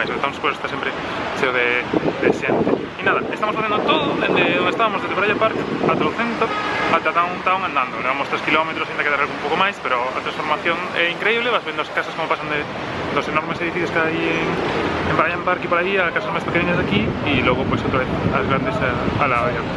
máis, o Town Square está sempre cheo de xente. E nada, estamos facendo todo dende onde estábamos, desde Praia Park ata o centro, ata Downtown andando. Levamos 3 km, ainda queda un pouco máis, pero a transformación é increíble, vas vendo as casas como pasan dos enormes edificios que hai en Praia Park e por aí, a casas máis pequeñas de aquí, e logo, pois, outra vez, as grandes a la adiante.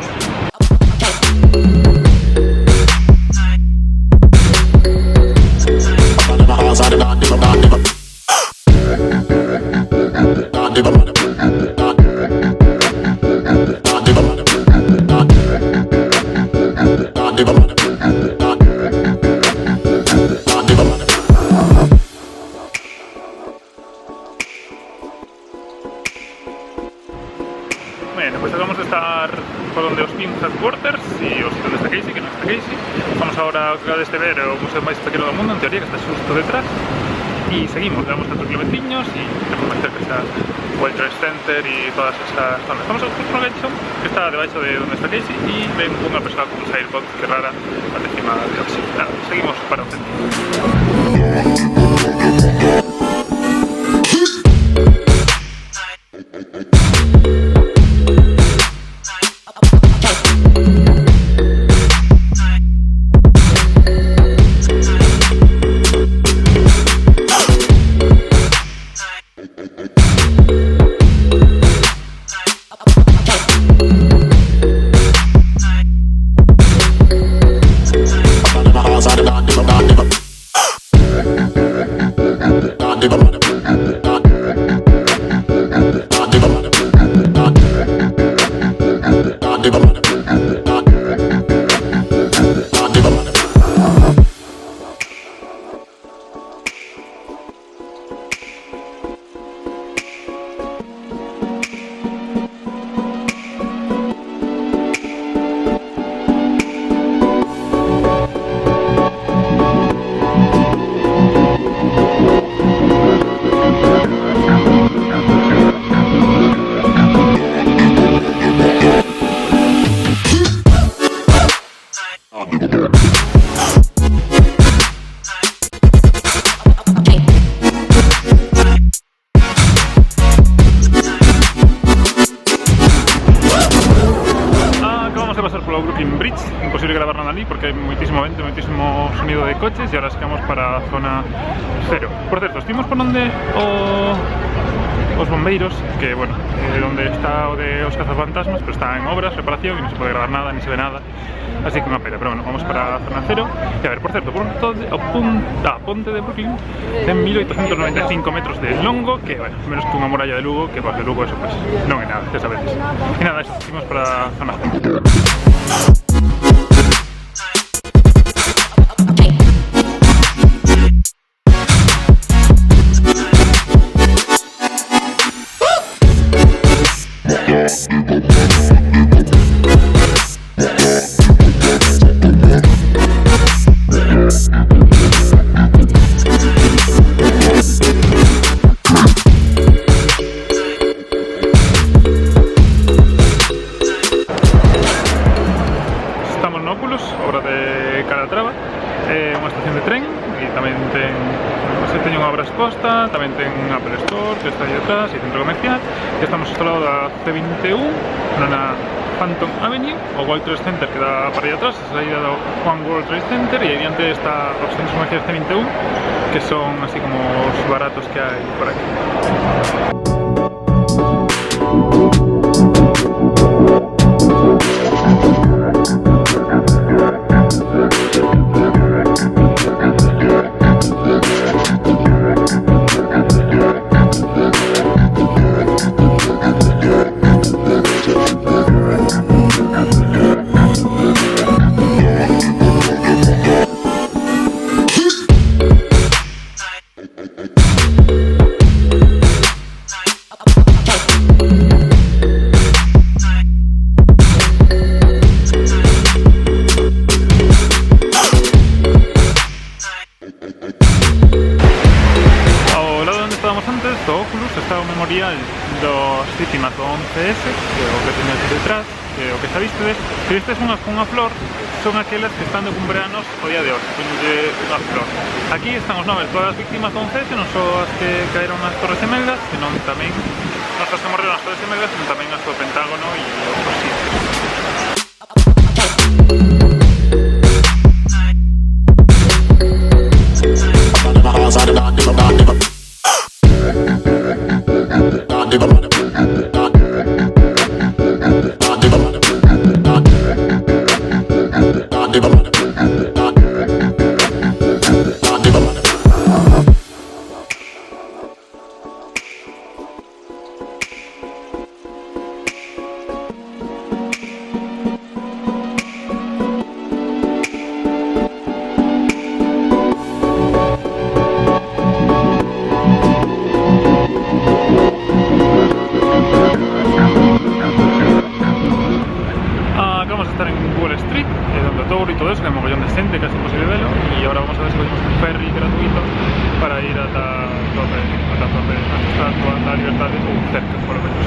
Bueno, pues acabamos de estar por donde os Pink Headquarters e o sitio onde está Casey, que non está Casey. Estamos ahora, que acabades de ver, o museo máis pequeno do mundo, en teoría, que está xusto detrás. E seguimos, damos 4 kilómetros e temos máis cerca está o World Trade Center e todas esas zonas. Estamos justo no gancho que está debaixo de onde está Casey e ven unha persona con un Airbot que rara a encima de Oxy. Nada, seguimos para o centro. Imposible gravar nada ali porque hai moitísimo vento, moitísimo sonido de coches e agora chegamos para a zona cero. Por certo, estivemos por onde os bombeiros, que, bueno, onde está o de os cazafantasmas, pero está en obras, reparación, e non se pode gravar nada, ni se ve nada, así que unha pena, pero bueno, vamos para a zona cero. E a ver, por certo, a ponte de Brooklyn ten 1895 metros de longo, que, bueno, menos que unha muralla de Lugo, que, pues, de Lugo eso, pues, non é nada, xa sabedes. E nada, eso, seguimos para a zona cero. Obra de Calatrava, unha estación de tren e tamén ten unha obra exposta, tamén ten Apple Store que está aí detrás e centro comercial. E estamos instalados da C21 na Phantom Avenue, o World Trade Center que dá para aí atrás, a saída do One World Trade Center, e aí diante está os centros comerciais C21 que son así como os baratos que hai por aquí. Está o memorial dos vítimas do 11S, que é o que teño aquí detrás, o que xa vistes, se vistes unha flor, son aquelas que están de cumpleanos o día de hoxe, poñenlle unha flor. Aquí están os nomes de todas as víctimas do 11S, non só as que caeron nas Torres Gemelas, senón tamén non só as que morreron nas Torres Gemelas, senón tamén as do Pentágono e outros sitios. Acabamos de estar en Wall Street, donde Touro y todo eso, que hay mogollón de gente, casi imposible verlo, y ahora vamos a ver si cogemos un ferry gratuito para ir a la torre, a la Estatua de la Libertad, o cerca, por lo menos.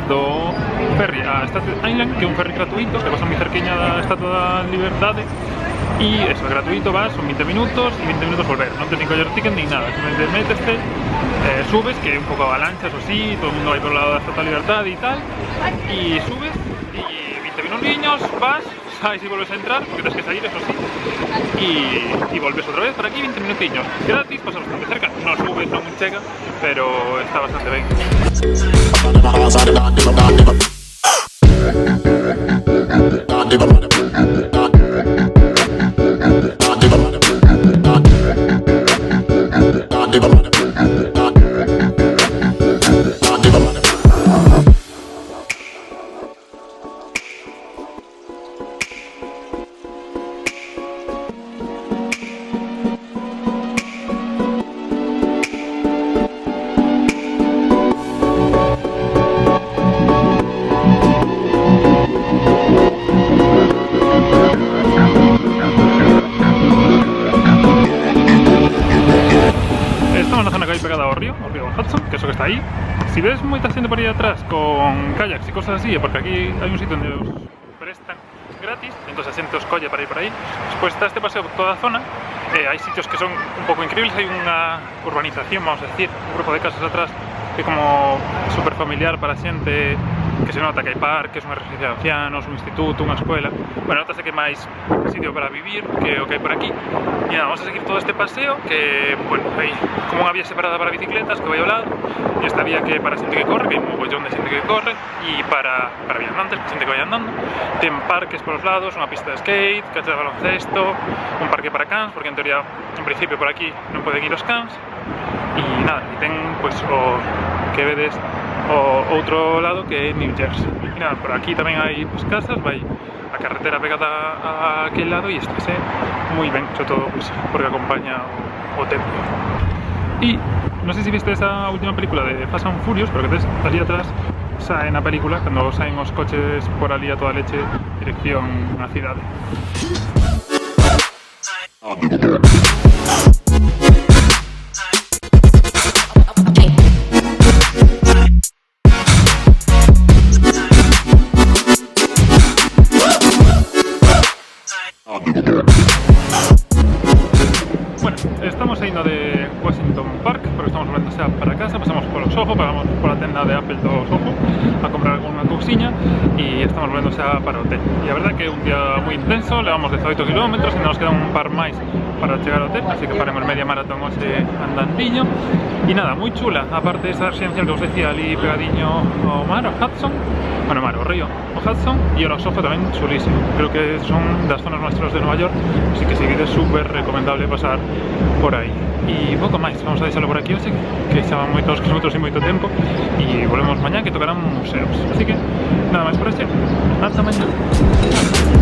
Do ferry a Staten Island, que é un ferry gratuito que pasa moi cerquiña da Estatua da Liberdade e eso, gratuito, vas, son 20 minutos e 20 minutos volver, non tens nin coller ticket nin nada, simplemente meteste, subes, que é un pouco avalancha, eso sí, todo o mundo vai por lado da Estatua da Liberdade e tal, e subes e 20 minutinhos, vas, sais e volves a entrar, porque tens que sair, eso sí, e volves outra vez por aquí 20 minutinhos, gratis, pasa bastante cerca, non subes, non chega, pero está bastante ben. Pegada ao río Hudson, que é eso que está aí. Si ves moita xente por aí atrás con kayaks e cosas así, é porque aquí hai un sitio onde os prestan gratis, entón a xente os colle para ir por aí. Despois está este paseo por toda a zona, hai sitios que son un pouco increíbles, hai unha urbanización, vamos a decir, un grupo de casas atrás que é como super familiar para a xente, que se nota que hai parques, unha residencia de ancianos, un instituto, unha escuela. Bueno, notase que máis sitio para vivir que o que hai por aquí. E nada, vamos a seguir todo este paseo que, bueno, hai como unha vía separada para bicicletas que vai ao lado, e esta vía que é para xente que corre, que hai un mogollón de xente que corre, e para viandantes, para xente que vai andando. Ten parques por os lados, unha pista de skate, cancha de baloncesto, un parque para cans, porque en teoría, en principio por aquí non poden ir os cans. E nada, e ten, pois, o que vedes o outro lado que é New Jersey. E nada, por aquí tamén hai pues, casas, vai a carretera pegada a aquel lado e estáse moi ben, sobre todo pues, porque acompaña o tempo. E non sei se viste esa última película de Fast and Furious, pero que tes ali atrás sae na película cando saen os coches por ali a toda leche dirección á cidade. Bueno, estamos saindo de Washington Park porque estamos volvendo xa para casa, pasamos polo Soho, pagamos pola tenda de Apple do Soho a comprar alguna cousiña e estamos volvendo xa para o hotel. E a verdade que é un día moi intenso, levamos 18 km e nos quedan un par máis para chegar ao hotel, así que faremos media maratón ose andandiño. E nada, moi chula, aparte desta residencia que os decía ali pegadiño ao mar, ao Hudson, bueno, mar, ao río, o Hudson, e o Soho tamén chulísimo. Creo que son das zonas máis chulas de Nova York, así que seguide super recomendable pasar por aí. E pouco máis, vamos a deixalo por aquí hoxe, que xa van moitos kilómetros e moito tempo, e volvemos mañá que tocarán museos. Así que, nada máis por hoxe, ata mañá.